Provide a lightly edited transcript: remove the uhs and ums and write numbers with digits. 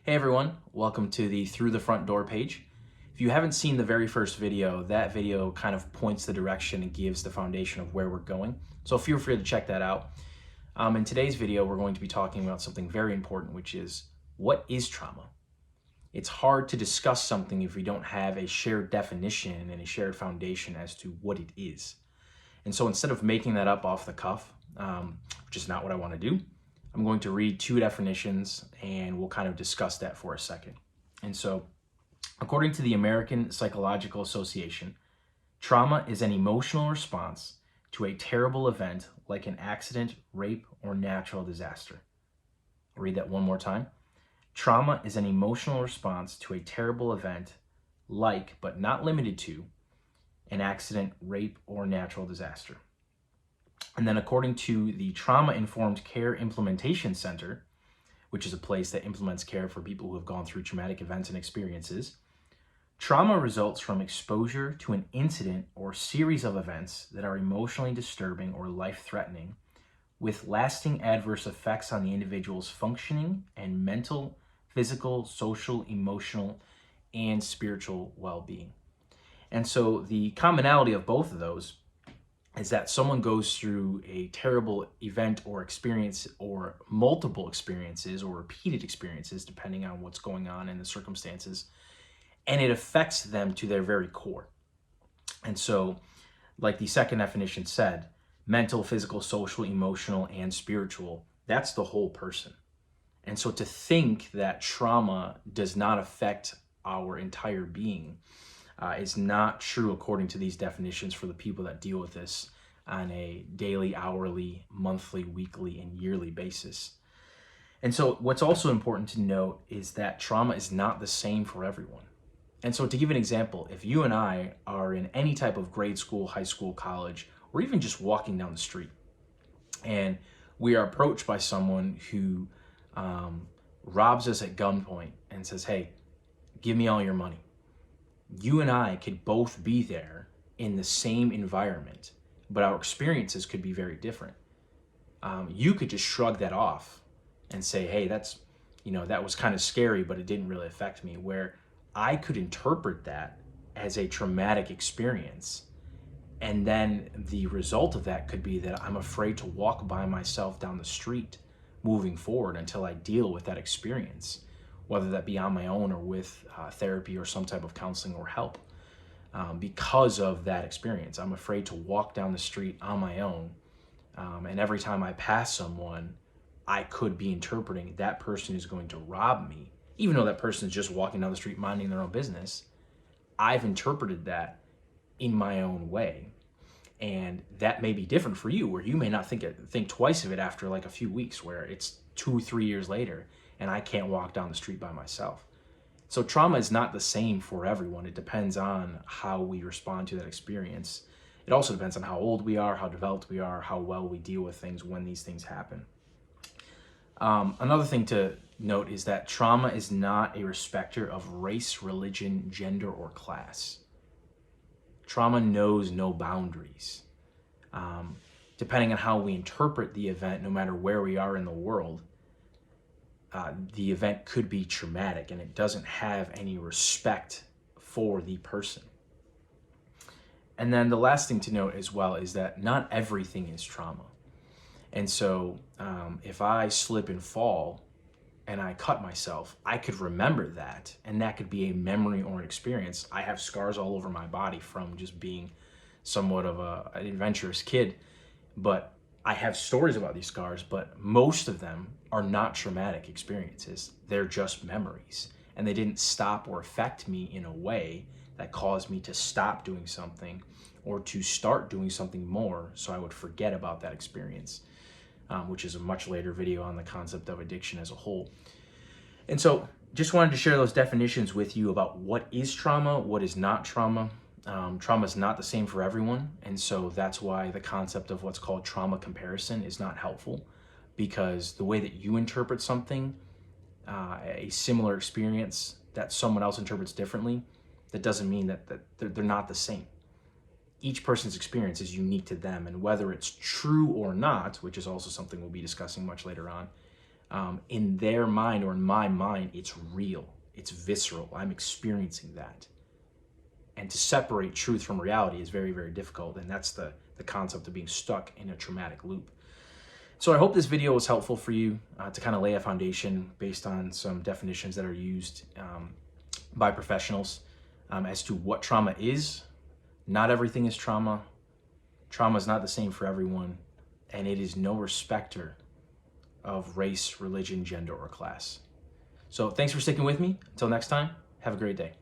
Hey everyone, welcome to the Through the Front Door page. If you haven't seen the very first video, that video kind of points the direction and gives the foundation of where we're going. So feel free to check that out. In today's video, we're going to be talking about something very important, which is what is trauma? It's hard to discuss something if we don't have a shared definition and a shared foundation as to what it is. And so instead of making that up off the cuff, which is not what I want to do, I'm going to read two definitions and we'll kind of discuss that for a second. And so, according to the American Psychological Association, trauma is an emotional response to a terrible event like an accident, rape, or natural disaster. I'll read that one more time. Trauma is an emotional response to a terrible event like, but not limited to, an accident, rape, or natural disaster. And then according to the Trauma-Informed Care Implementation Center, which is a place that implements care for people who have gone through traumatic events and experiences, trauma results from exposure to an incident or series of events that are emotionally disturbing or life-threatening, with lasting adverse effects on the individual's functioning and mental, physical, social, emotional, and spiritual well-being. And so the commonality of both of those is that someone goes through a terrible event or experience, or multiple experiences or repeated experiences, depending on what's going on in the circumstances, and it affects them to their very core. And so, like the second definition said, mental, physical, social, emotional, and spiritual, that's the whole person. And so to think that trauma does not affect our entire being is not true according to these definitions for the people that deal with this on a daily, hourly, monthly, weekly, and yearly basis. And so what's also important to note is that trauma is not the same for everyone. And so to give an example, if you and I are in any type of grade school, high school, college, or even just walking down the street, and we are approached by someone who robs us at gunpoint and says, "Hey, give me all your money." You and I could both be there in the same environment, but our experiences could be very different. You could just shrug that off and say, "Hey, that was kind of scary, but it didn't really affect me." Where I could interpret that as a traumatic experience. And then the result of that could be that I'm afraid to walk by myself down the street moving forward until I deal with that experience, whether that be on my own or with therapy or some type of counseling or help. Because of that experience, I'm afraid to walk down the street on my own. And every time I pass someone, I could be interpreting that person is going to rob me. Even though that person is just walking down the street minding their own business, I've interpreted that in my own way. And that may be different for you, where you may not think twice of it after like a few weeks, where it's 2-3 years later and I can't walk down the street by myself. So trauma is not the same for everyone. It depends on how we respond to that experience. It also depends on how old we are, how developed we are, how well we deal with things when these things happen. Another thing to note is that trauma is not a respecter of race, religion, gender, or class. Trauma knows no boundaries. Depending on how we interpret the event, no matter where we are in the world, the event could be traumatic, and it doesn't have any respect for the person. And then the last thing to note as well is that not everything is trauma. And so if I slip and fall and I cut myself, I could remember that, and that could be a memory or an experience. I have scars all over my body from just being somewhat of an adventurous kid, but I have stories about these scars, but most of them are not traumatic experiences. They're just memories, and they didn't stop or affect me in a way that caused me to stop doing something or to start doing something more, so I would forget about that experience, which is a much later video on the concept of addiction as a whole. And so just wanted to share those definitions with you about what is trauma, what is not trauma. Trauma is not the same for everyone, and so that's why the concept of what's called trauma comparison is not helpful, because the way that you interpret something, a similar experience that someone else interprets differently, that doesn't mean that they're not the same. Each person's experience is unique to them, and whether it's true or not, which is also something we'll be discussing much later on, in their mind or in my mind, it's real, it's visceral. I'm experiencing that. And to separate truth from reality is very, very difficult. And that's the concept of being stuck in a traumatic loop. So I hope this video was helpful for you to kind of lay a foundation based on some definitions that are used by professionals as to what trauma is. Not everything is trauma. Trauma is not the same for everyone, and it is no respecter of race, religion, gender, or class. So thanks for sticking with me. Until next time, have a great day.